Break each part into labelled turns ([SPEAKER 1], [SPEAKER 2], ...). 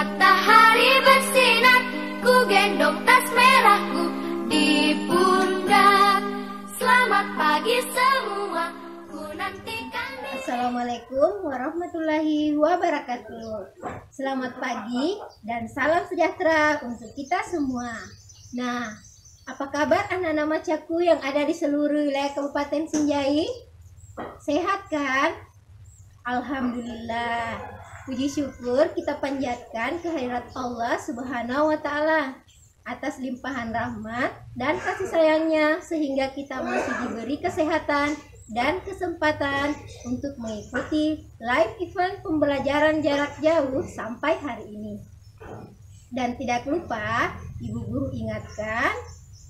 [SPEAKER 1] Matahari bersinar, ku gendong tas merahku di pundak. Selamat pagi semua, ku nantikan.
[SPEAKER 2] Assalamualaikum warahmatullahi wabarakatuh. Selamat pagi dan salam sejahtera untuk kita semua. Nah, apa kabar anak-anak macaku yang ada di seluruh wilayah Kabupaten Sinjai? Sehat kan? Alhamdulillah. Puji syukur kita panjatkan kehadirat Allah Subhanahu wa Ta'ala atas limpahan rahmat dan kasih sayangnya sehingga kita masih diberi kesehatan dan kesempatan untuk mengikuti live event pembelajaran jarak jauh sampai hari ini. Dan tidak lupa, Ibu Guru ingatkan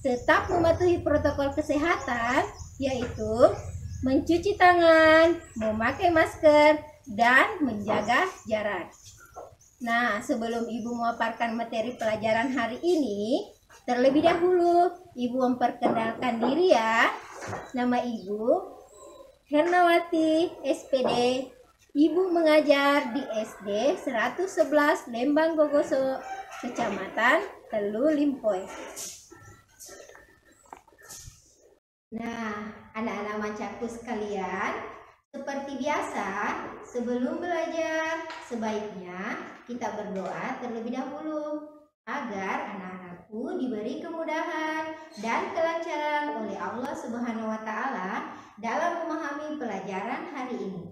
[SPEAKER 2] tetap mematuhi protokol kesehatan, yaitu mencuci tangan, memakai masker, dan menjaga jarak. Nah, sebelum Ibu memaparkan materi pelajaran hari ini, terlebih dahulu Ibu memperkenalkan diri ya. Nama Ibu Hernawati, SPD. Ibu mengajar di SD 111 Lembang Gogoso, Kecamatan Telu Limpoy. Nah, anak-anak macaku sekalian, seperti biasa, sebelum belajar, sebaiknya kita berdoa terlebih dahulu agar anak-anakku diberi kemudahan dan kelancaran oleh Allah Subhanahu wa Ta'ala dalam memahami pelajaran hari ini.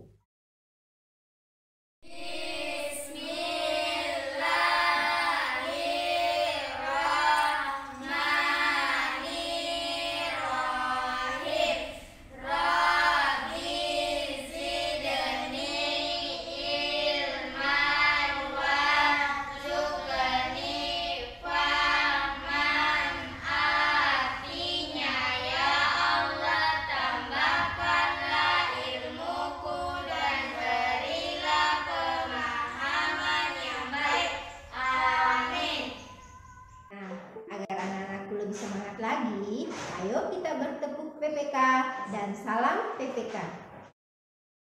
[SPEAKER 2] Semangat lagi, ayo kita bertepuk PPK dan salam PPK.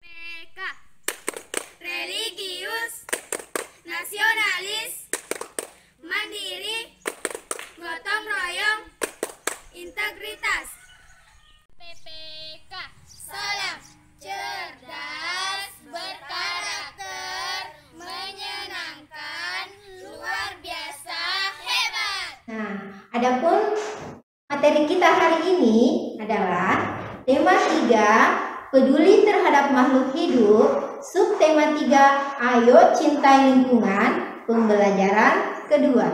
[SPEAKER 1] PPK, religius, nasionalis, mandiri, gotong royong, integritas. PPK, salam, cerdas, berkarakter, menyenangkan, luar biasa, hebat.
[SPEAKER 2] Nah, adapun materi kita hari ini adalah tema 3, peduli terhadap makhluk hidup, subtema 3, ayo cintai lingkungan, pembelajaran kedua.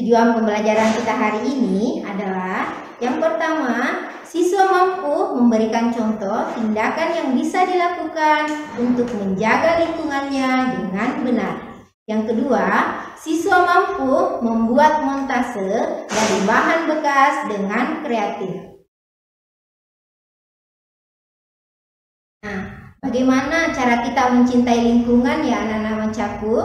[SPEAKER 2] Tujuan pembelajaran kita hari ini adalah yang pertama, siswa mampu memberikan contoh tindakan yang bisa dilakukan untuk menjaga lingkungannya dengan benar. Yang kedua, siswa mampu membuat montase dari bahan bekas dengan kreatif. Nah, bagaimana cara kita mencintai lingkungan ya anak-anak macaku?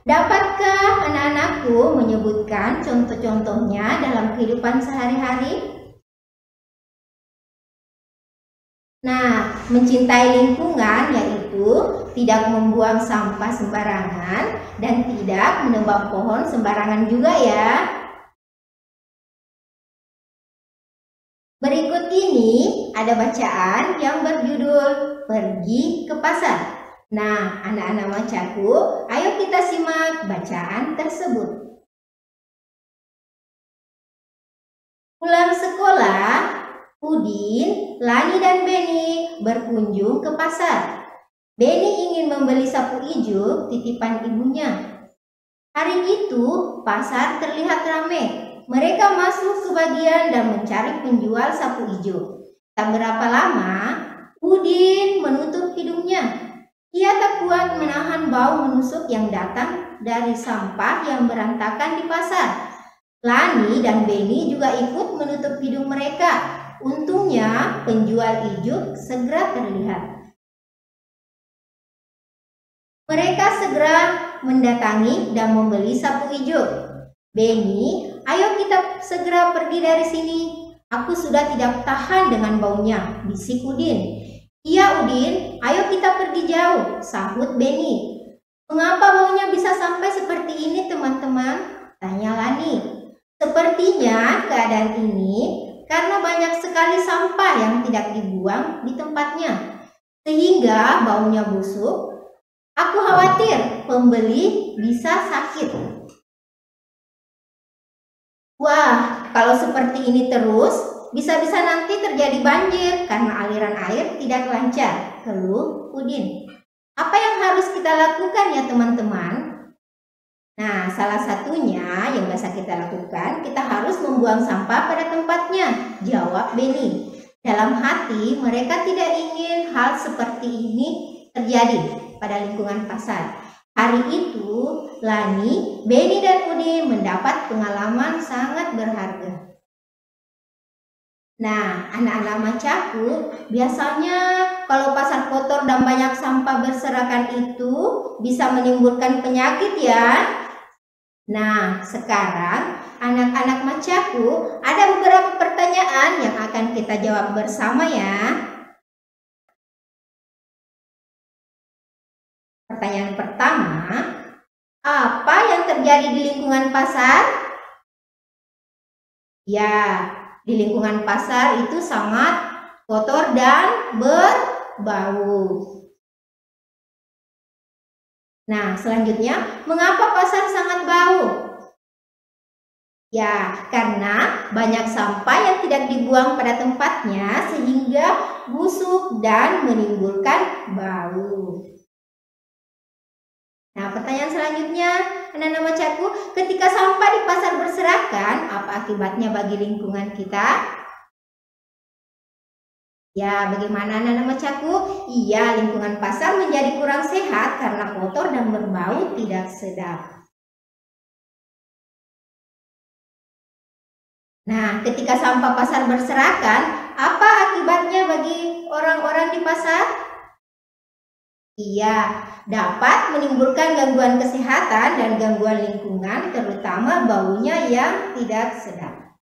[SPEAKER 2] Dapatkah anak-anakku menyebutkan contoh-contohnya dalam kehidupan sehari-hari? Nah, mencintai lingkungan yaitu tidak membuang sampah sembarangan dan tidak menebang pohon sembarangan juga ya. Berikut ini ada bacaan yang berjudul Pergi ke Pasar. Nah, anak-anak macaku, ayo kita simak bacaan tersebut. Pulang sekolah, Udin, Lani dan Beni berkunjung ke pasar. Beni ingin membeli sapu ijuk titipan ibunya. Hari itu pasar terlihat ramai. Mereka masuk ke bagian dan mencari penjual sapu ijuk. Tak berapa lama, Udin menutup hidungnya. Ia tak kuat menahan bau menusuk yang datang dari sampah yang berantakan di pasar. Lani dan Beni juga ikut menutup hidung mereka. Untungnya penjual ijuk segera terlihat. Mereka segera mendatangi dan membeli sapu ijuk. Beni, ayo kita segera pergi dari sini. Aku sudah tidak tahan dengan baunya, bisik Udin. Iya Udin, ayo kita pergi jauh, sahut Beni. Mengapa baunya bisa sampai seperti ini teman-teman? Tanya Lani. Sepertinya keadaan ini karena banyak sekali sampah yang tidak dibuang di tempatnya, sehingga baunya busuk. Aku khawatir pembeli bisa sakit. Wah, kalau seperti ini terus, bisa-bisa nanti terjadi banjir karena aliran air tidak lancar, keluh Udin. Apa yang harus kita lakukan ya teman-teman? Nah, salah satunya yang bisa kita lakukan, kita harus membuang sampah pada tempatnya, jawab Beni. Dalam hati, mereka tidak ingin hal seperti ini terjadi pada lingkungan pasar. Hari itu, Lani, Beni, dan Udin mendapat pengalaman sangat berharga. Nah, anak-anak macaku, biasanya kalau pasar kotor dan banyak sampah berserakan itu bisa menimbulkan penyakit ya. Nah, sekarang anak-anak macaku, ada beberapa pertanyaan yang akan kita jawab bersama ya. Pertanyaan pertama, apa yang terjadi di lingkungan pasar? Ya, di lingkungan pasar itu sangat kotor dan berbau. Nah, selanjutnya, mengapa pasar sangat bau? Ya, karena banyak sampah yang tidak dibuang pada tempatnya sehingga busuk dan menimbulkan bau. Nah, pertanyaan selanjutnya, anak-anak macaku, ketika sampah di pasar berserakan, apa akibatnya bagi lingkungan kita? Ya, bagaimana anak-anak macaku? Iya, lingkungan pasar menjadi kurang sehat karena kotor dan berbau tidak sedap. Nah, ketika sampah pasar berserakan, apa akibatnya bagi orang-orang di pasar? Iya, dapat menimbulkan gangguan kesehatan dan gangguan lingkungan, terutama baunya yang tidak sedap.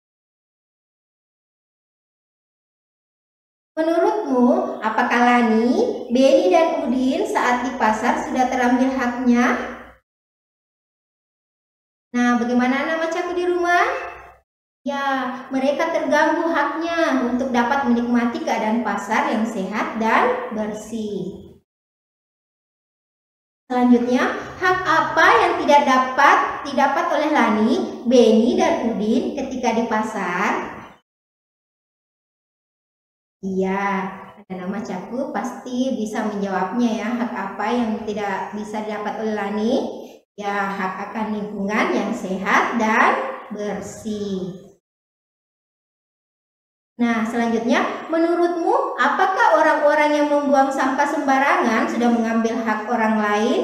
[SPEAKER 2] Menurutmu, apakah Lani, Beni, dan Udin saat di pasar sudah terambil haknya? Nah, bagaimana anak macaku di rumah? Ya, mereka terganggu haknya untuk dapat menikmati keadaan pasar yang sehat dan bersih. Selanjutnya, hak apa yang tidak didapat oleh Lani, Beni, dan Udin ketika di pasar? Iya, anak macaku pasti bisa menjawabnya ya. Hak apa yang tidak bisa didapat oleh Lani? Ya, hak akan lingkungan yang sehat dan bersih. Nah, selanjutnya, menurutmu apakah orang-orang yang membuang sampah sembarangan sudah mengambil hak orang lain?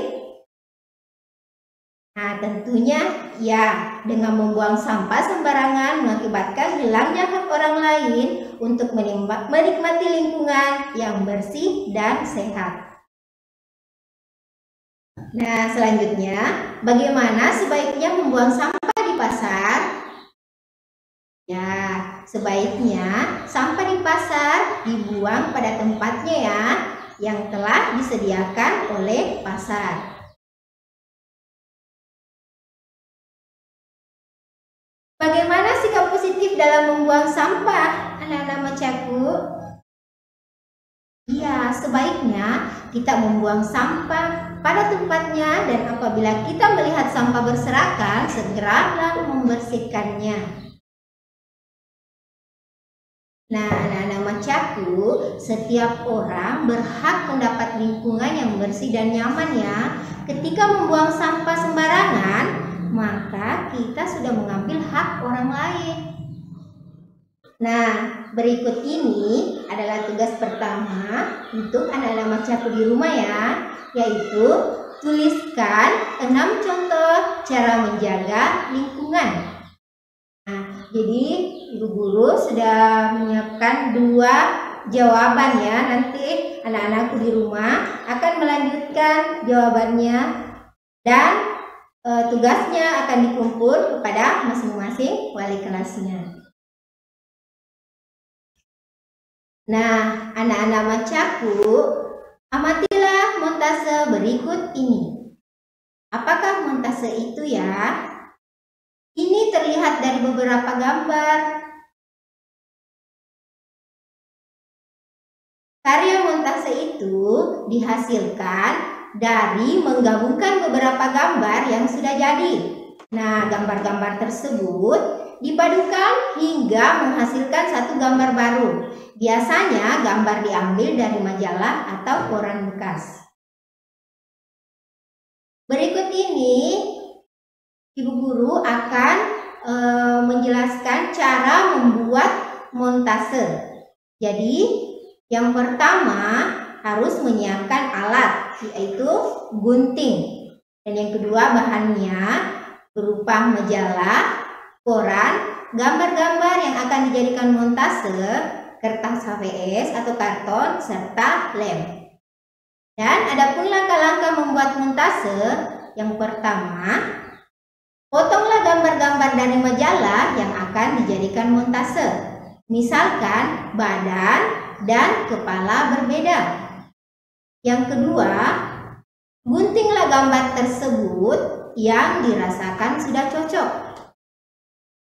[SPEAKER 2] Nah, tentunya ya, dengan membuang sampah sembarangan mengakibatkan hilangnya hak orang lain untuk menikmati lingkungan yang bersih dan sehat. Nah, selanjutnya, bagaimana sebaiknya membuang sampah di pasar? Ya, sebaiknya sampah di pasar dibuang pada tempatnya ya, yang telah disediakan oleh pasar. Bagaimana sikap positif dalam membuang sampah, anak-anak macaku? Iya, sebaiknya kita membuang sampah pada tempatnya dan apabila kita melihat sampah berserakan, segeralah membersihkannya. Nah, anak-anak macaku, setiap orang berhak mendapat lingkungan yang bersih dan nyaman ya. Ketika membuang sampah sembarangan, maka kita sudah mengambil hak orang lain. Nah, berikut ini adalah tugas pertama untuk anak-anak macaku di rumah ya, yaitu tuliskan 6 contoh cara menjaga lingkungan. Nah, jadi ibu guru sudah menyiapkan 2 jawaban ya. Nanti anak-anakku di rumah akan melanjutkan jawabannya dan tugasnya akan dikumpul kepada masing-masing wali kelasnya. Nah, anak-anak Macaku, amatilah montase berikut ini. Apakah montase itu ya? Ini terlihat dari beberapa gambar. Karya montase itu dihasilkan dari menggabungkan beberapa gambar yang sudah jadi. Nah, gambar-gambar tersebut dipadukan hingga menghasilkan satu gambar baru. Biasanya gambar diambil dari majalah atau koran bekas. Berikut ini Ibu Guru akan menjelaskan cara membuat montase. Jadi, yang pertama harus menyiapkan alat, yaitu gunting. Dan yang kedua bahannya berupa majalah, koran, gambar-gambar yang akan dijadikan montase, kertas HVS atau karton, serta lem. Dan adapun langkah-langkah membuat montase, yang pertama, potonglah gambar-gambar dari majalah yang akan dijadikan montase. Misalkan badan dan kepala berbeda. Yang kedua, guntinglah gambar tersebut yang dirasakan sudah cocok.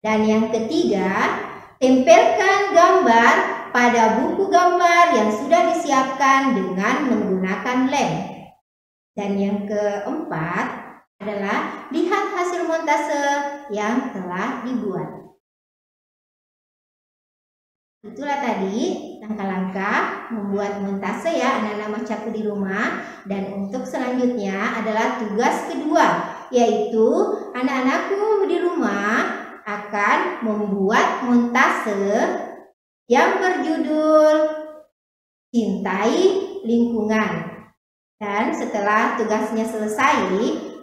[SPEAKER 2] Dan yang ketiga, tempelkan gambar pada buku gambar yang sudah disiapkan dengan menggunakan lem. Dan yang keempat adalah lihat hasil montase yang telah dibuat. Itulah tadi langkah-langkah membuat montase ya anak-anak Macaku di rumah. Dan untuk selanjutnya adalah tugas kedua, yaitu anak-anakku di rumah akan membuat montase yang berjudul Cintai Lingkungan. Dan setelah tugasnya selesai,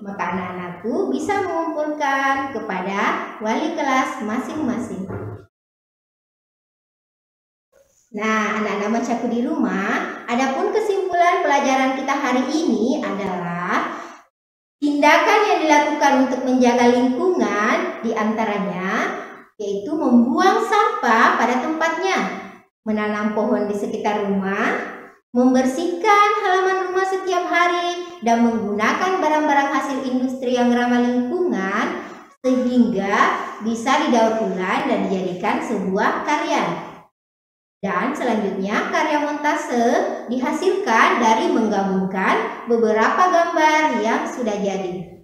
[SPEAKER 2] maka anak-anakku bisa mengumpulkan kepada wali kelas masing-masing. Nah, anak-anak Macaku di rumah, adapun kesimpulan pelajaran kita hari ini adalah tindakan yang dilakukan untuk menjaga lingkungan diantaranya yaitu membuang sampah pada tempatnya, menanam pohon di sekitar rumah, membersihkan halaman rumah setiap hari, dan menggunakan barang-barang hasil industri yang ramah lingkungan sehingga bisa didaur ulang dan dijadikan sebuah karya. Dan selanjutnya karya montase dihasilkan dari menggabungkan beberapa gambar yang sudah jadi.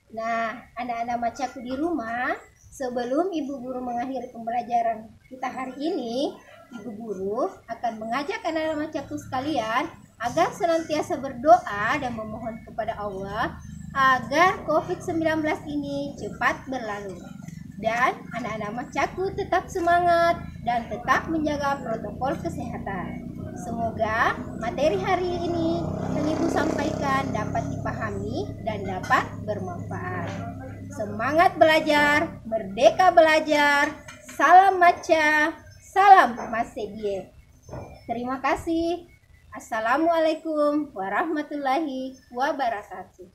[SPEAKER 2] Nah, anak-anak Macaku di rumah, sebelum Ibu Guru mengakhiri pembelajaran kita hari ini, Ibu Guru akan mengajak anak-anak Macaku sekalian agar senantiasa berdoa dan memohon kepada Allah agar COVID-19 ini cepat berlalu. Dan anak-anak Macaku tetap semangat dan tetap menjaga protokol kesehatan. Semoga materi hari ini yang Ibu sampaikan dapat dipahami dan dapat bermanfaat. Semangat belajar, merdeka belajar, salam Maca, salam Masedie. Terima kasih. Assalamualaikum warahmatullahi wabarakatuh.